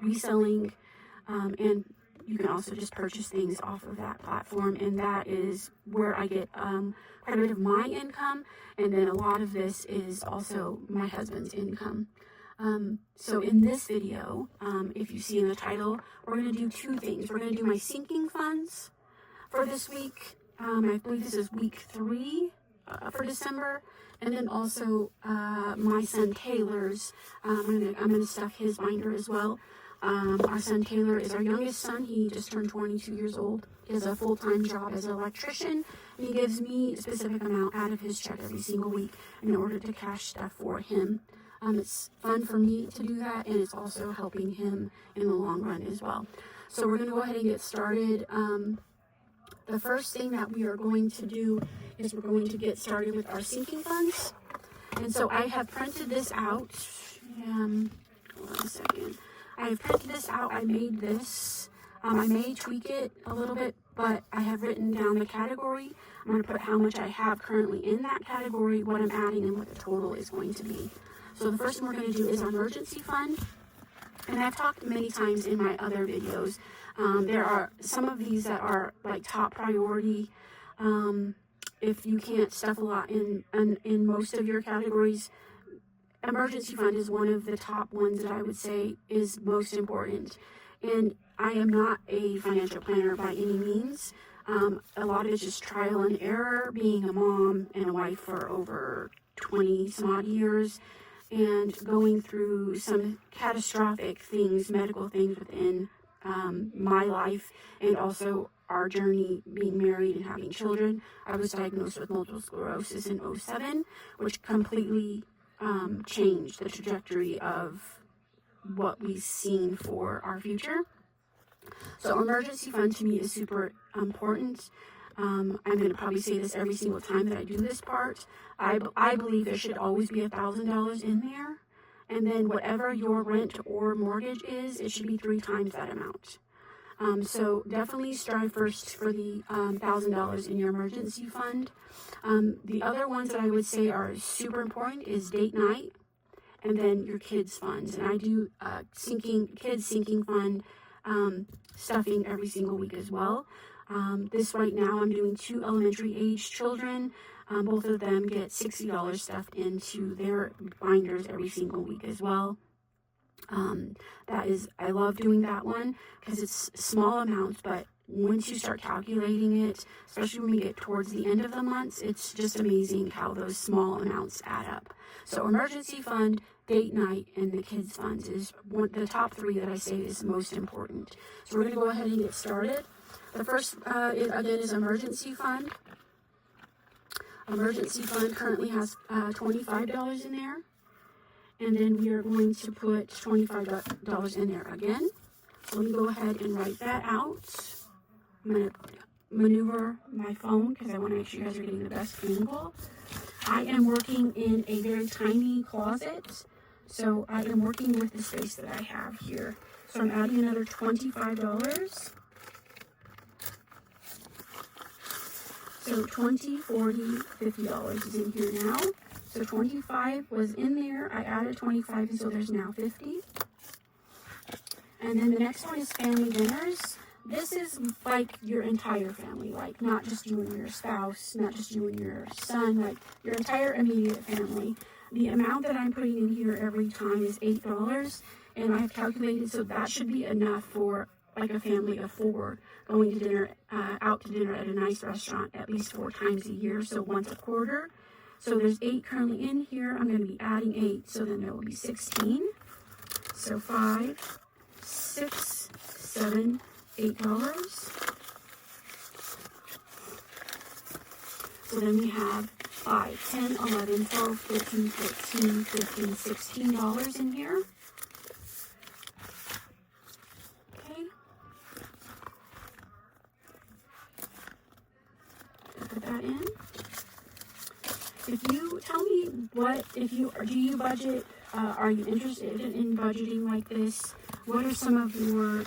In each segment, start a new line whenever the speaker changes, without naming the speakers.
reselling, and you can also just purchase things off of that platform, and that is where I get quite a bit of my income, and then a lot of this is also my husband's income. So in this video, if you see in the title, we're going to do two things. We're going to do my sinking funds for this week. I believe this is week 3 for December. And then also my son Taylor's. I'm gonna stuff his binder as well. Our son Taylor is our youngest son. He just turned 22 years old. He has a full-time job as an electrician. And he gives me a specific amount out of his check every single week in order to cash stuff for him. It's fun for me to do that, and it's also helping him in the long run as well. So we're going to go ahead and get started. The first thing that we are going to do is we're going to get started with our sinking funds. And so I have printed this out. Hold on a second. I have printed this out. I made this. I may tweak it a little bit, but I have written down the category. I'm going to put how much I have currently in that category, what I'm adding, and what the total is going to be. So the first thing we're going to do is our emergency fund. And I've talked many times in my other videos. There are some of these that are like top priority. If you can't stuff a lot in most of your categories, emergency fund is one of the top ones that I would say is most important. And I am not a financial planner by any means. A lot of it's just trial and error, being a mom and a wife for over 20 some odd years, and going through some catastrophic things, medical things within my life, and also our journey being married and having children. I was diagnosed with multiple sclerosis in 2007, which completely changed the trajectory of what we've seen for our future. So emergency fund to me is super important. I'm going to probably say this every single time that I do this part. I believe there should always be $1,000 in there. And then whatever your rent or mortgage is, it should be 3 times that amount. So definitely strive first for the $1,000 in your emergency fund. The other ones that I would say are super important is date night, and then your kids funds. And I do kids sinking fund stuffing every single week as well. This right now I'm doing 2 elementary age children. Both of them get $60 stuffed into their binders every single week as well. I love doing that one because it's small amounts, but once you start calculating it, especially when we get towards the end of the months, it's just amazing how those small amounts add up. So emergency fund, date night, and the kids funds is the top 3 that I say is most important. So we're going to go ahead and get started. The first, again, is emergency fund. Emergency fund currently has $25 in there. And then we are going to put $25 in there again. So let me go ahead and write that out. I'm going to maneuver my phone because I want to make sure you guys are getting the best angle. I am working in a very tiny closet. So I am working with the space that I have here. So I'm adding another $25. So $20, $40, $50 is in here now. So 25 was in there. I added 25, and so there's now 50. And then the next one is family dinners. This is like your entire family, like not just you and your spouse, not just you and your son, like your entire immediate family. The amount that I'm putting in here every time is $8, and I have calculated so that should be enough for like a family of 4 going to dinner, out to dinner at a nice restaurant at least 4 times a year, so once a quarter. So there's 8 currently in here. I'm going to be adding 8, so then there will be 16. So 5, 6, 7, $8. So then we have 5, 10, 11, 12, 13, 14, 15, $16 in here. Okay. Put that in. If you tell me do you budget, are you interested in budgeting like this? What are some of your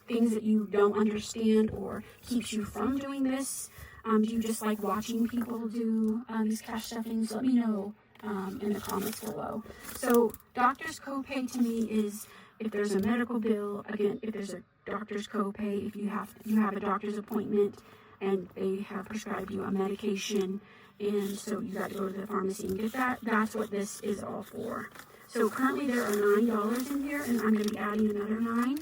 things that you don't understand or keeps you from doing this? Do you just like watching people do these cash stuffings? Let me know in the comments below. So doctor's copay to me is if there's a medical bill, again, if there's a doctor's copay, if you have a doctor's appointment and they have prescribed you a medication, and so you got to go to the pharmacy and get that, that's what this is all for. So currently there are $9 in here, and I'm going to be adding another 9.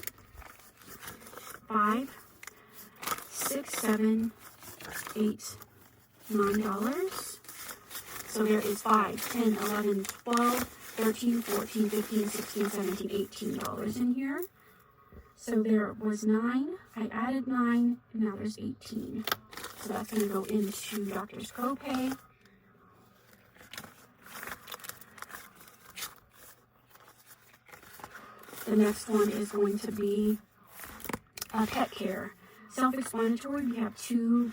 5, 6, 7, 8, $9. So there is 5, 10, 11, 12, 13, 14, 15, 16, 17, $18 in here. So there was 9, I added 9, and now there's 18. So that's going to go into doctor's copay. The next one is going to be pet care. Self-explanatory. We have 2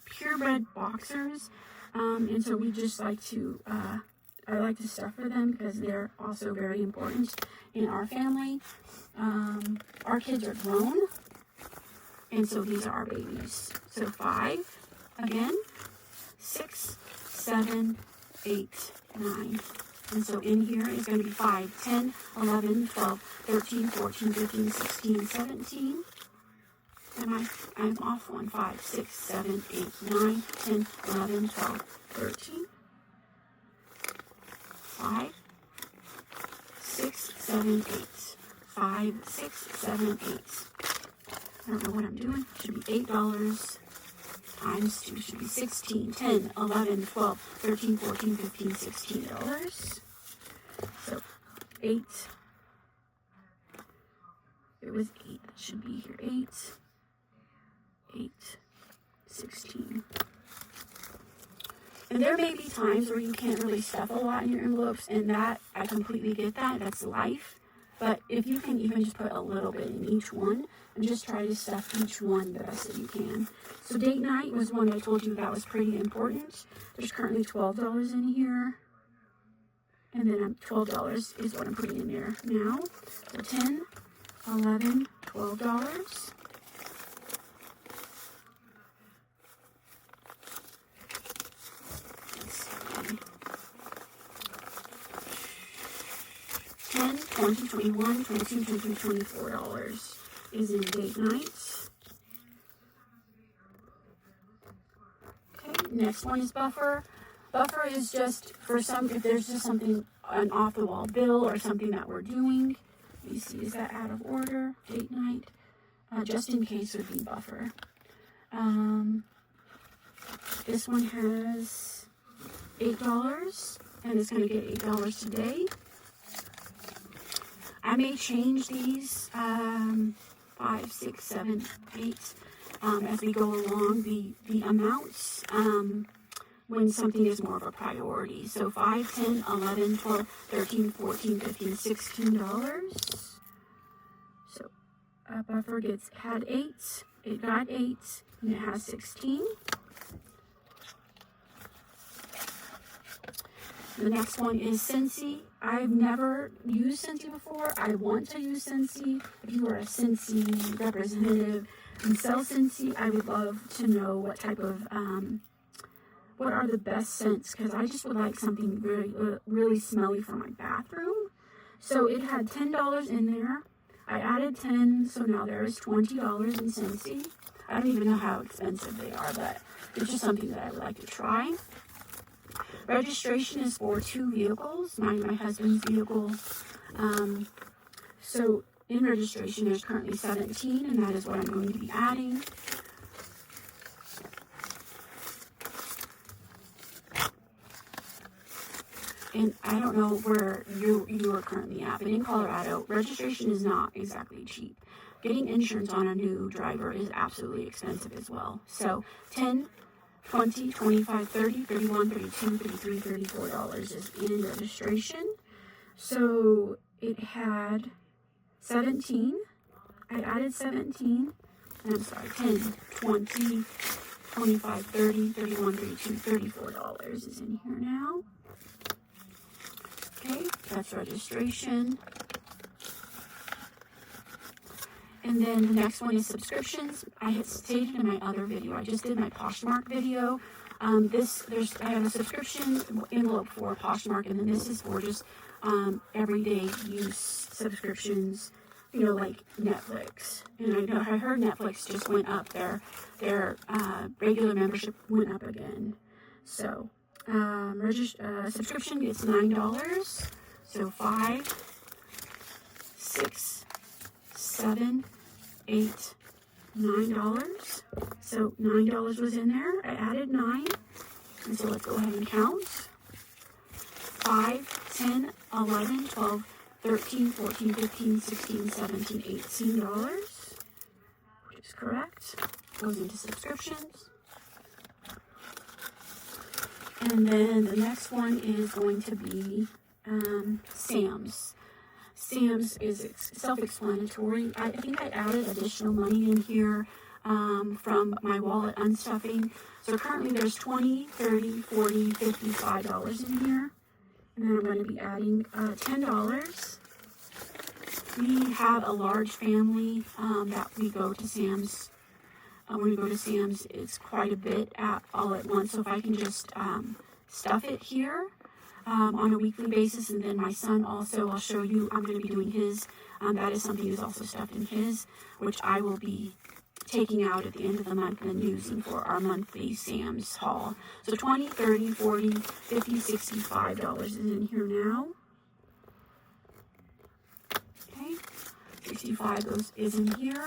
purebred boxers, and so we just like to, I like to stuff for them because they're also very important in our family. Our kids are grown, and so these are our babies. So 5, again, 6, 7, 8, 9. And so in here is going to be 5, 10, 11, 12, 13, 14, 15, 16, 17. And I'm off one. 5, 6, 7, 8, 9, 10, 11, 12, 13. 5, 6, 7, 8. 5, 6, 7, 8. I don't know what I'm doing. Should be $8 times 2 should be 16, 10, 11, 12, 13, 14, 15, $16. So 8. It was 8. That should be here. 8, 8, 16. And there may be times where you can't really stuff a lot in your envelopes, and that, I completely get that. That's life. But if you can even just put a little bit in each one, and just try to stuff each one the best that you can. So date night was one I told you that was pretty important. There's currently $12 in here. And then $12 is what I'm putting in there now. So 10, 11, $12. $20, $21, $22, $23, $24 is in date night. Okay, next one is buffer. Buffer is just for some, if there's just something, an off-the-wall bill or something that we're doing. Let me see, is that out of order? Date night. Just in case would be buffer. This one has $8, and it's going to get $8 today. I may change these 5, 6, 7, 8 as we go along, the amounts when something is more of a priority. So 5, 10, 11, 12, 13, 14, 15, $16. So buffer had 8. It got 8, and it has 16. The next one is Scentsy. I've never used Scentsy before. I want to use Scentsy. If you are a Scentsy representative and sell Scentsy, I would love to know what type of, what are the best scents, because I just would like something really, really smelly for my bathroom. So it had $10 in there. I added 10, so now there is $20 in Scentsy. I don't even know how expensive they are, but it's just something that I would like to try. Registration is for 2 vehicles, mine and my husband's vehicle. So in registration, there's currently 17, and that is what I'm going to be adding. And I don't know where you are currently at, but in Colorado, registration is not exactly cheap. Getting insurance on a new driver is absolutely expensive as well. So 10, 20, 25, 30, 31, 32, 33, $34 is in registration. So it had 17. I added 17. I'm sorry, 10, 20, 25, 30, 31, 32, $34 is in here now. Okay, that's registration. And then the next one is subscriptions. I had stated in my other video, I just did my Poshmark video. I have a subscription envelope for Poshmark, and then this is for just everyday use subscriptions, you know, like Netflix. And I heard Netflix just went up, their regular membership went up again. So subscription is $9. So 5, 6, 7, 8, $9. So $9 was in there. I added 9. And so let's go ahead and count. 5, 10, 11, 12, 13, 14, 15, 16, 17, $18, which is correct. Goes into subscriptions. And then the next one is going to be Sam's. Sam's is self-explanatory. I think I added additional money in here from my wallet unstuffing. So currently there's $20, $30, $40, $55 in here. And then I'm going to be adding $10. We have a large family that we go to Sam's. When we go to Sam's, it's quite a bit all at once. So if I can just stuff it here on a weekly basis, and then my son also, I'll show you, I'm going to be doing his. That is something that's also stuffed in his, which I will be taking out at the end of the month and using for our monthly Sam's haul. So $20, $30, $40, $50, $65 is in here now. Okay, 65 is in here.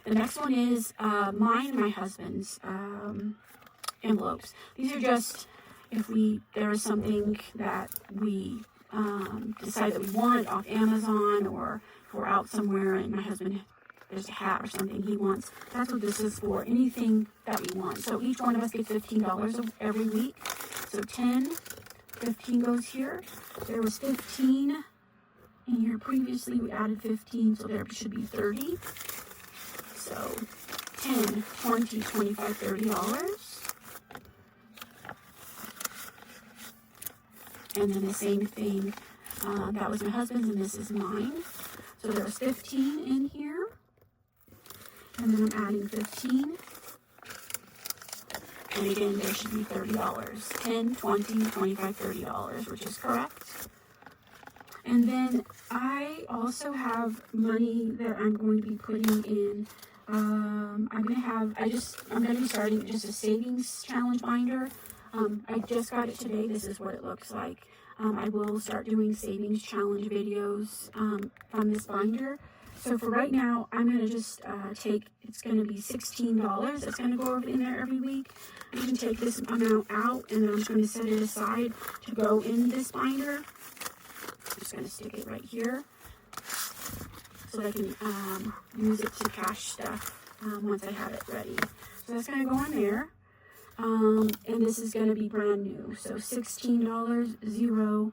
The next one is mine and my husband's envelopes. These are just if there is something that we decide that we want off Amazon, or if we're out somewhere and my husband, there's a hat or something he wants. That's what this is for, anything that we want. So each one of us gets $15 every week. So 10, 15 goes here. There was 15 in here previously. We added 15, so there should be 30. So 10, 20, 25, $30. And then the same thing, that was my husband's and this is mine. So there's 15 in here. And then I'm adding 15. And again, there should be $30. 10, 20, 25, $30, which is correct. And then I also have money that I'm going to be putting in. I'm going to be starting just a savings challenge binder. I just got it today. This is what it looks like. I will start doing savings challenge videos from this binder. So for right now, I'm going to just it's going to be $16. That's going to go in there every week. I'm going to take this amount out, and then I'm just going to set it aside to go in this binder. I'm just going to stick it right here so that I can use it to cash stuff once I have it ready. So that's going to go in there. And this is going to be brand new. So $16, 0,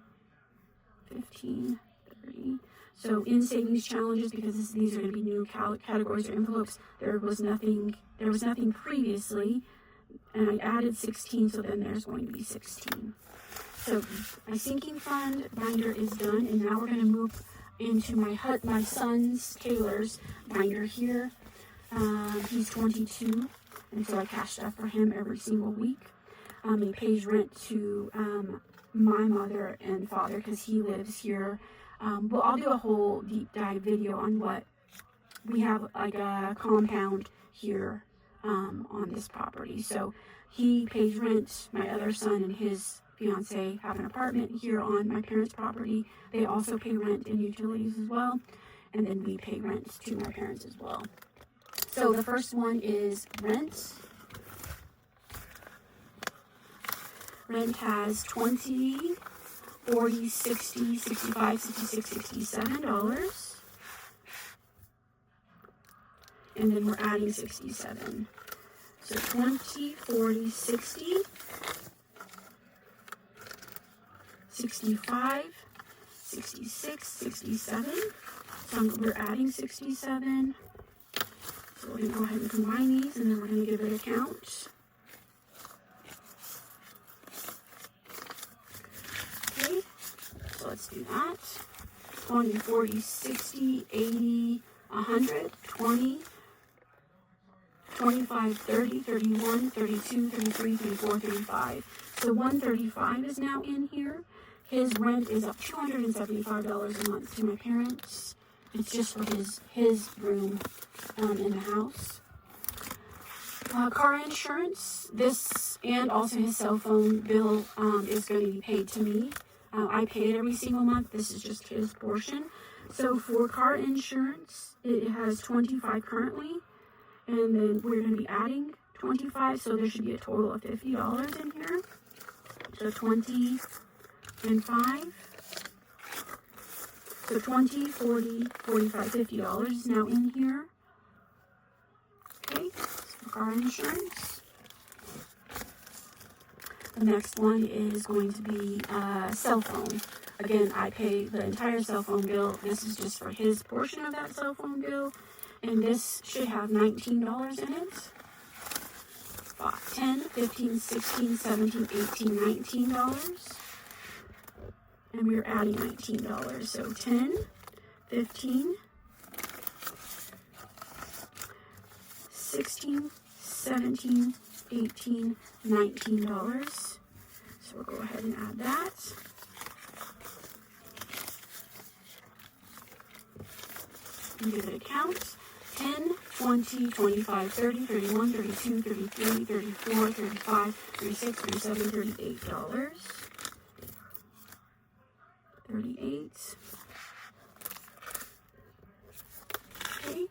15, 30. So in savings challenges, because these are going to be new categories or envelopes, there was nothing previously, and I added 16, so then there's going to be 16. So my sinking fund binder is done, and now we're going to move into my son's Taylor's binder here. He's 22, and so I cash stuff for him every single week. He pays rent to my mother and father because he lives here. Well, I'll do a whole deep dive video on what we have, like a compound here on this property. So he pays rent. My other son and his fiance have an apartment here on my parents' property. They also pay rent and utilities as well. And then we pay rent to my parents as well. So the first one is rent. Rent has $20, $40, $60, $65, $66, $67. And then we're adding 67. So 20, 40, 60, 65, 66, 67. So we're adding 67. So we're going to go ahead and combine these, and then we're going to give it a count. Okay, so let's do that. 20, 40, 60, 80, 100, 20, 25, 30, 31, 32, 33, 34, 35. So $135 is now in here. His rent is up $275 a month to my parents. It's just for his room in the house. Car insurance, this and also his cell phone bill is going to be paid to me. I pay it every single month. This is just his portion. So for car insurance, it has $25 currently, and then we're going to be adding $25, so there should be a total of $50 in here. So 20 and 5. So $20, $40, $45, $50 is now in here. Okay, so car insurance. The next one is going to be cell phone. Again, I pay the entire cell phone bill. This is just for his portion of that cell phone bill. And this should have $19 in it. 10, 15, 16, 17, 18, $19. And we're adding $19. So 10, 15, 16, 17, 18, $19. So we'll go ahead and add that. And give it a count. 10, 20, 25, 30, 31, 32, 33, 34, 35, 36, 37, $38. 38. Okay.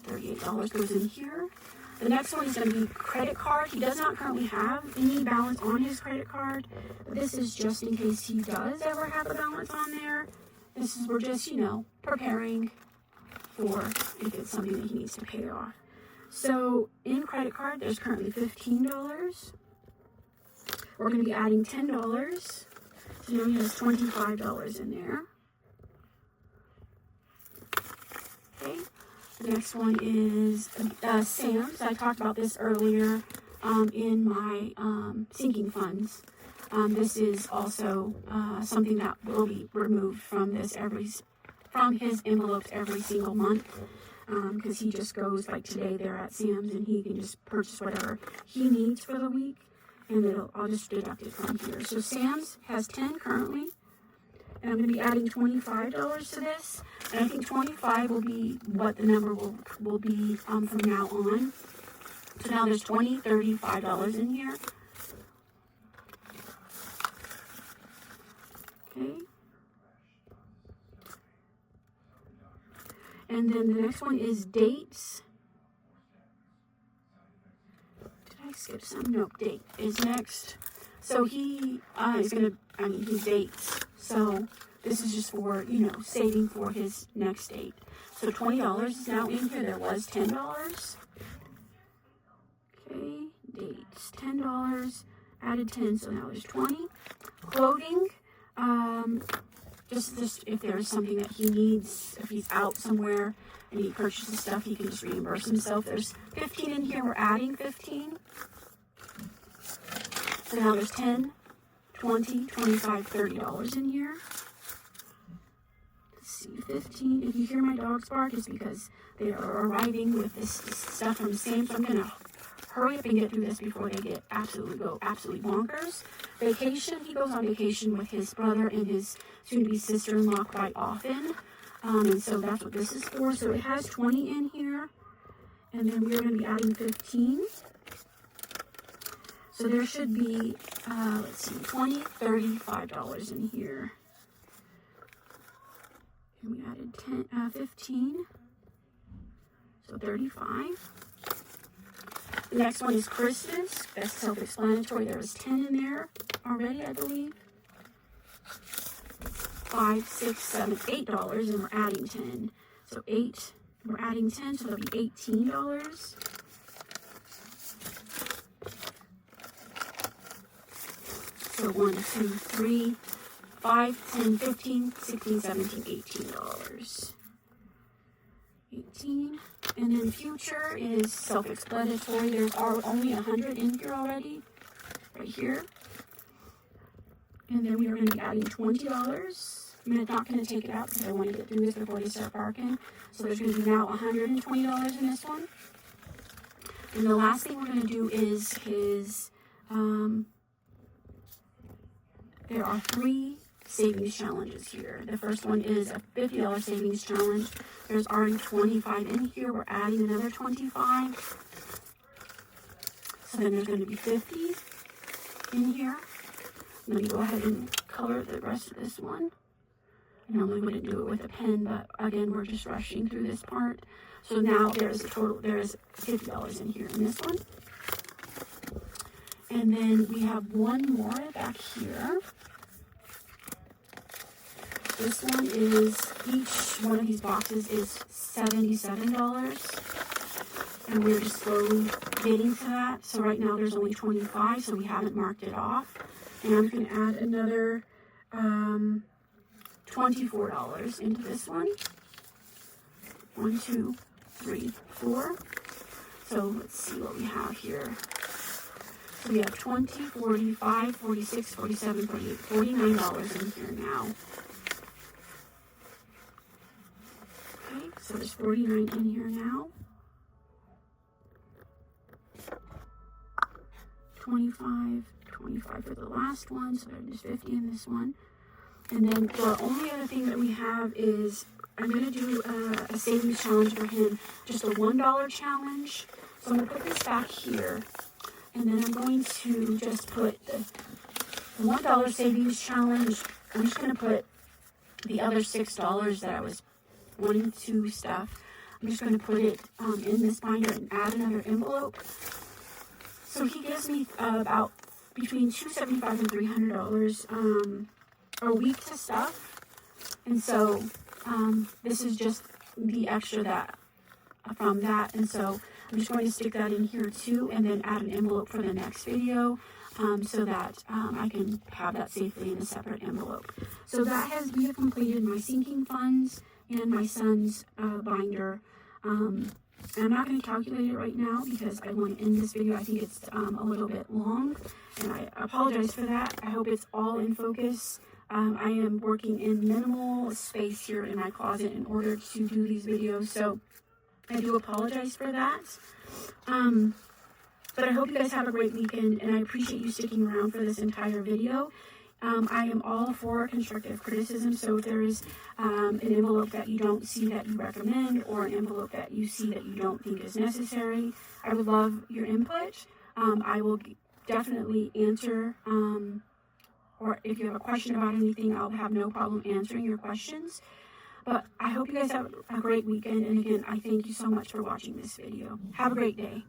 $38 goes in here. The next one is going to be credit card. He does not currently have any balance on his credit card. But this is just in case he does ever have a balance on there. We're just, preparing for if it's something that he needs to pay off. So in credit card, there's currently $15. We're going to be adding $10. So now he has $25 in there. Okay. The next one is Sam's. I talked about this earlier in my sinking funds. This is also something that will be removed from his envelopes every single month, because he just goes, like today they're at Sam's and he can just purchase whatever he needs for the week, and I'll just deduct it from here. So Sam's has 10 currently. And I'm going to be adding $25 to this. And I think 25 will be what the number will be from now on. So now there's $20, $35 in here. Okay. And then the next one is dates. Did I skip some? Nope, date is next. So he is going to, he dates. So this is just for, saving for his next date. So $20 is now in here. There was $10. Okay, dates, $10, added 10, so now there's 20. Clothing, just if there's something that he needs, if he's out somewhere and he purchases stuff, he can just reimburse himself. There's 15 in here. We're adding 15. So now there's 10, 20, 25, $30 in here. Let's see, 15. If you hear my dogs bark, it's because they are arriving with this stuff from Sam's. So I'm going to hurry up and get through this before they get absolutely bonkers. Vacation. He goes on vacation with his brother and his soon-to-be sister-in-law quite often. And so that's what this is for. So it has 20 in here. And then we're going to be adding 15. So there should be, let's see, $20, $35 in here. And we added 15. So 35. The next one is Christmas. That's self-explanatory. There was 10 in there already, I believe. $5, $6, $7, $8, and we're adding 10. So 8, we're adding 10, so that'll be $18. So 1, 2, 3, 5, 10, 15, 16, 17, $18. 18. And then future is self-explanatory. There's only 100 in here already, right here. And then we are going to be adding $20. I'm not going to take it out because I want to get through this before they start barking. So there's going to be now $120 in this one. And the last thing we're going to do is his, there are 3 savings challenges here. The first one is a $50 savings challenge. There's already 25 in here. We're adding another 25. So then there's going to be 50 in here. Let me go ahead and color the rest of this one. I normally wouldn't do it with a pen, but again, we're just rushing through this part. So now there's $50 in here in this one. And then we have one more back here. This one is, each one of these boxes is $77. And we're just slowly getting to that. So right now there's only 25, so we haven't marked it off. And I'm going to add another $24 into this one. 1, 2, 3, 4. So let's see what we have here. So we have 20, 45, 46, 47, 48, $49 in here now. Okay, so there's 49 in here now. 25 for the last one, so there's 50 in this one. And then the only other thing that we have is I'm going to do a savings challenge for him, just a $1 challenge. So I'm going to put this back here, and then I'm going to just put the $1 savings challenge. I'm just going to put the other $6 that I was wanting to stuff. I'm just going to put it in this binder and add another envelope. So he gives me about between $275 and $300 a week to stuff, and so this is just the extra that from that, and so I'm just going to stick that in here too, and then add an envelope for the next video, so that I can have that safely in a separate envelope. So that has we have completed my sinking funds and my son's binder. I'm not going to calculate it right now because I want to end this video. I think it's a little bit long, and I apologize for that. I hope it's all in focus. I am working in minimal space here in my closet in order to do these videos, so I do apologize for that. But I hope you guys have a great weekend, and I appreciate you sticking around for this entire video. I am all for constructive criticism, so if there is an envelope that you don't see that you recommend, or an envelope that you see that you don't think is necessary, I would love your input. I will definitely answer, or if you have a question about anything, I'll have no problem answering your questions. But I hope you guys have a great weekend, and again, I thank you so much for watching this video. Have a great day.